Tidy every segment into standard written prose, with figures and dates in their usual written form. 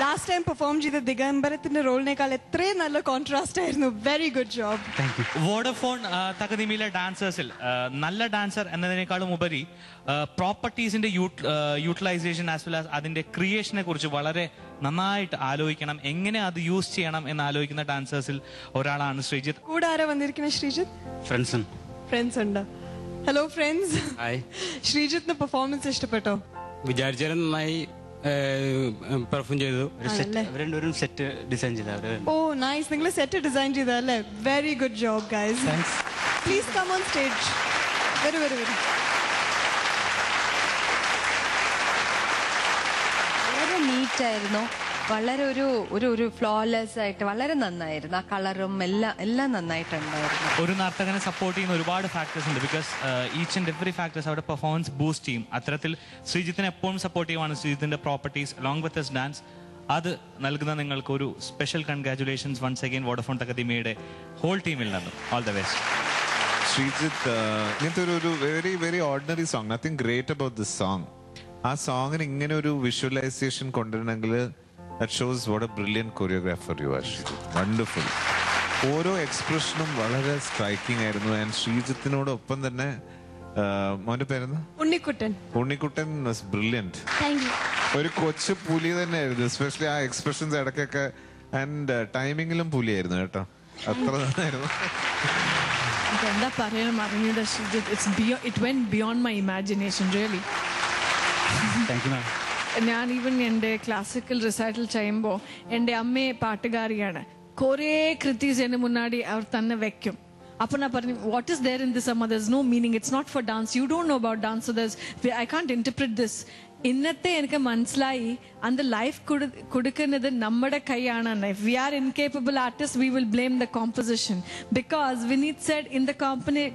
Last time performed ചെയ്ത ദിഗംബരത്തിന്റെ റോളിനേക്കാൾ എത്രയും നല്ല കോൺട്രാസ്റ്റ് ആയിരുന്നു. Very good job. വോഡഫോൺ തകതിമിയിലെ ഡാൻസേഴ്സിൽ നല്ല ഡാൻസർ എന്നതിനേക്കാളും ഉപരി പ്രോപ്പർട്ടീസിന്റെ യൂട്ടിലൈസേഷൻ ആസ് വെൽ ആസ് അതിന്റെ ക്രിയേഷനെ കുറിച്ച് വളരെ നന്നായിട്ട് ആലോചിക്കണം, എങ്ങനെ അത് യൂസ് ചെയ്യണം എന്ന് ആലോചിക്കുന്ന ഡാൻസേഴ്സിൽ ഒരാളാണ് ശ്രീജിത്ത്. കൂടെ ആരാ വന്നിരിക്കുന്നത്? ശ്രീജിത്ത് ഫ്രണ്ട്സ് ഉണ്ട്. Hello friends. ശ്രീജിത്തിന് പെർഫോമൻസ് ഇഷ്ടപ്പെട്ടോ? വിചാരിച്ചാലും നന്നായി പെർഫോം ചെയ്തു. രണ്ടുപേരും സെറ്റ് ഡിസൈൻ ചെയ്ത. Oh nice. നിങ്ങൾ സെറ്റ് ഡിസൈൻ ചെയ്തല്ലേ? Very good job guys. Please come on stage. വരൂ. വളരെ നീറ്റ് ആയിരുന്നു, വളരെ ഒരു ഫ്ലോലെസ് ആയിട്ട് വളരെ നന്നായിരുന്നു. ആ കളറും എല്ലാം നന്നായിട്ടുണ്ടായിരുന്നു. ഒരു നർത്തകനെ സപ്പോർട്ട് ചെയ്യുന്ന ഒരുപാട് ഫാക്ടേഴ്സ് ഉണ്ട്. Because each and every factors അവിടെ പെർഫോമൻസ് ബൂസ്റ്റ് ചെയ്യും. അത്തരത്തിൽ ശ്രീജിത്തിനെ എപ്പോഴും സപ്പോർട്ട് ചെയ്യുവാണ് ശ്രീജിത്തിന്റെ properties along with his dance. അത് നൽകുന്ന നിങ്ങൾക്ക് ഒരു special congratulations once again Vodafone തകതിമിയുടെ ഹോൾ ടീമിൽ നിന്നും. All the best. ശ്രീജിത്ത്, ഇങ്ങനത്തെ ഒരു very very ordinary song, nothing great about this song. ആ സോങ്ങിന് ഇങ്ങനെ ഒരു വിഷ്വലൈസേഷൻ കൊണ്ടുവരണമെങ്കിൽ that shows what a brilliant choreographer you are, Srijit. Wonderful. ഓരോ എക്സ്പ്രഷനും വളരെ സ്ട്രൈക്കിംഗ് ആയിരുന്നു. ആൻഡ് ശ്രീജിത്തിനോടൊപ്പം തന്നെ മോന്റെ പേരെന്താ? Unnikuttan was brilliant. ഒരു കൊച്ചു പുലി തന്നെയായിരുന്നു, എസ്പെഷ്യലി ആ എക്സ്പ്രഷൻസ് ഇടയ്ക്കൊക്കെ. ആൻഡ് ടൈമിങ്ങിലും പുലിയായിരുന്നു കേട്ടോ, അത്ര നന്നായിരുന്നു. എന്താ പറയാൻ അറിഞ്ഞത് Sreejith, it went beyond my imagination really. ഞാൻ ഈവൻ എൻ്റെ ക്ലാസിക്കൽ റിസൈറ്റൽ ചെയ്യുമ്പോൾ എൻ്റെ അമ്മയെ പാട്ടുകാരിയാണ്. കുറേ കൃതീസ് എൻ്റെ മുന്നാടി അവർ തന്നെ വെക്കും. അപ്പൊ ഞാൻ പറഞ്ഞു, what is there in this അമ്മ? There is no meaning, it's not for dance, you don't know about dance, so I can't interpret this. ഇന്നത്തെ എനിക്ക് മനസ്സിലായി, അന്ത ലൈഫ് കൊടുക്കുന്നത് നമ്മുടെ കൈയാണ്. If we are incapable artist we will blame the composition. Because Vineeth said in the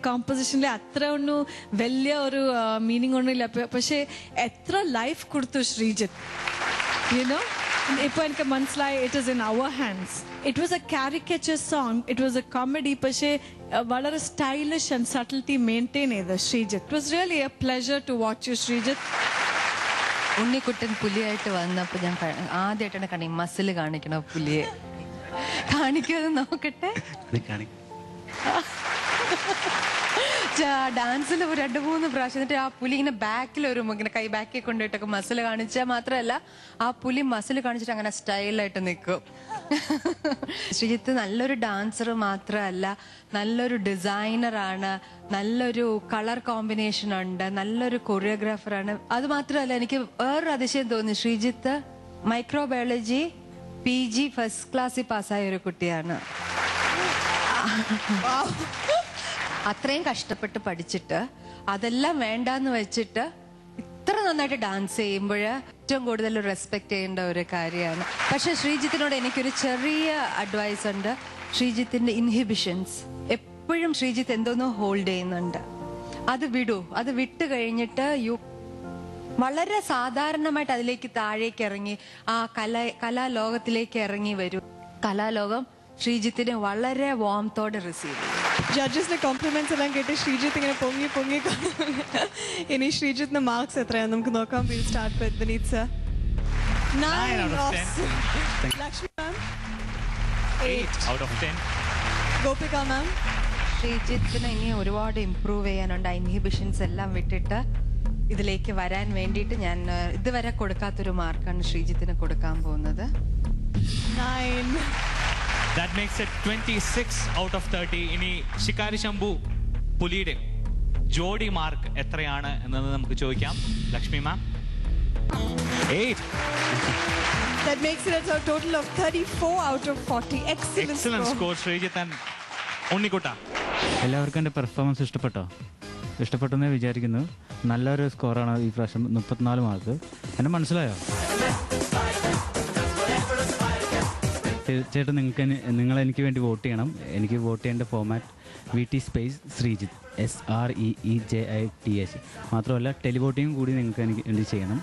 കോമ്പോസിഷനിൽ അത്ര ഒന്നും വലിയ ഒരു മീനിങ് ഒന്നുമില്ല. പക്ഷെ എത്ര ലൈഫ് കൊടുത്തു ശ്രീജിത്ത്, യുനോ. ഇപ്പൊ എനിക്ക് മനസ്സിലായി, it is in our hands. It was a caricature song, it was a comedy, പക്ഷേ വളരെ സ്റ്റൈലിഷ് ആൻഡ് സട്ടിലിറ്റി മെയിൻറ്റെയിൻ ചെയ്ത Sreejith. It was really a pleasure to watch you Sreejith. Unnikuttan പുലിയായിട്ട് വന്നപ്പോൾ ഞാൻ ആദ്യമായിട്ടാണ് കാണി മസിൽ കാണിക്കണ പുലിയെ. കാണിക്കാതെ നോക്കട്ടെ. ഡാൻസിൽ 2-3 പ്രാവശ്യം എന്നിട്ട് ആ പുലി ഇങ്ങനെ ബാക്കിൽ ഇങ്ങനെ കൈ ബാക്കിൽ കൊണ്ടുപോയിട്ടൊക്കെ മസിൽ കാണിച്ചാൽ മാത്രമല്ല ആ പുലി മസിൽ കാണിച്ചിട്ട് അങ്ങനെ സ്റ്റൈലായിട്ട് നിൽക്കും. ശ്രീജിത്ത് നല്ലൊരു ഡാൻസർ മാത്രമല്ല, നല്ലൊരു ഡിസൈനറാണ്, നല്ലൊരു കളർ കോമ്പിനേഷൻ ഉണ്ട്, നല്ലൊരു കൊറിയോഗ്രാഫറാണ്. അത് മാത്രമല്ല എനിക്ക് വേറൊരു അതിശയം തോന്നി, ശ്രീജിത്ത് മൈക്രോബയോളജി PG ഫസ്റ്റ് ക്ലാസ്സിൽ പാസ്സായ ഒരു കുട്ടിയാണ്. അത്രയും കഷ്ടപ്പെട്ട് പഠിച്ചിട്ട് അതെല്ലാം വേണ്ടാന്ന് വെച്ചിട്ട് ഇത്ര നന്നായിട്ട് ഡാൻസ് ചെയ്യുമ്പോൾ ഏറ്റവും കൂടുതൽ റെസ്പെക്ട് ചെയ്യേണ്ട ഒരു കാര്യമാണ്. പക്ഷെ ശ്രീജിത്തിനോട് എനിക്കൊരു ചെറിയ അഡ്വൈസ് ഉണ്ട്. ശ്രീജിത്തിന്റെ ഇൻഹിബിഷൻസ് എപ്പോഴും ശ്രീജിത്ത് എന്തോന്നോ ഹോൾഡ് ചെയ്യുന്നുണ്ട്. അത് വിടൂ. അത് വിട്ട് കഴിഞ്ഞിട്ട് വളരെ സാധാരണമായിട്ട് അതിലേക്ക് താഴേക്ക് ഇറങ്ങി ആ കലാലോകത്തിലേക്ക് ഇറങ്ങി വരൂ. കലാലോകം ശ്രീജിത്തിനെ വളരെ വാംതോടെ റിസീവ് ചെയ്യും. ജഡ്ജസിന്റെ കോംപ്ലിമെന്റ്സ് എല്ലാം കേട്ട് ശ്രീജിത്ത് ഇങ്ങനെ പൊങ്ങി പൊങ്ങി. ഇനി ശ്രീജിത്തിന്റെ മാർക്സ് എത്രയാണ് നമുക്ക് നോക്കാം. Will start with Vineeth sir. 9 out of 10. Lakshmi ma'am 8 out of 10. Gopika ma'am. ശ്രീജിത്തിന് ഇനി ഒരുപാട് ഇംപ്രൂവ് ചെയ്യാനുണ്ട്. ഇൻഹിബിഷൻസ് എല്ലാം വിട്ടിട്ട് ഇതിലേക്ക് വരാൻ വേണ്ടിയിട്ട് ഞാൻ ഇതുവരെ കൊടുക്കാത്തൊരു മാർക്കാണ് ശ്രീജിത്തിന് കൊടുക്കാൻ പോകുന്നത്. 9. That makes it 26 out of 30. ഇനി ശിക്കാരി ശംഭു പുലിയുടെ ജോഡി മാർക്ക് എത്രയാണ് എന്നത് നമുക്ക് ചോദിക്കാം. Lakshmi ma'am 8. That makes it a total of 34 out of 40. Excellent score Sreejith and ഉണ്ണിക്കുട്ട. എല്ലാവർക്കും എൻ്റെ പെർഫോമൻസ് ഇഷ്ടപ്പെട്ടെന്നേ വിചാരിക്കുന്നു. നല്ലൊരു സ്കോറാണ് ഈ പ്രാവശ്യം. 34 മാർക്ക്. എന്നെ മനസ്സിലായോ? തീർച്ചയായിട്ടും നിങ്ങൾ എനിക്ക് വേണ്ടി വോട്ട് ചെയ്യണം. എനിക്ക് വോട്ട് ചെയ്യേണ്ട format VT space Sreejith SREEJITH. മാത്രമല്ല ടെലിവോട്ടിങ് കൂടി നിങ്ങൾക്ക് എനിക്ക് വേണ്ടി ചെയ്യണം.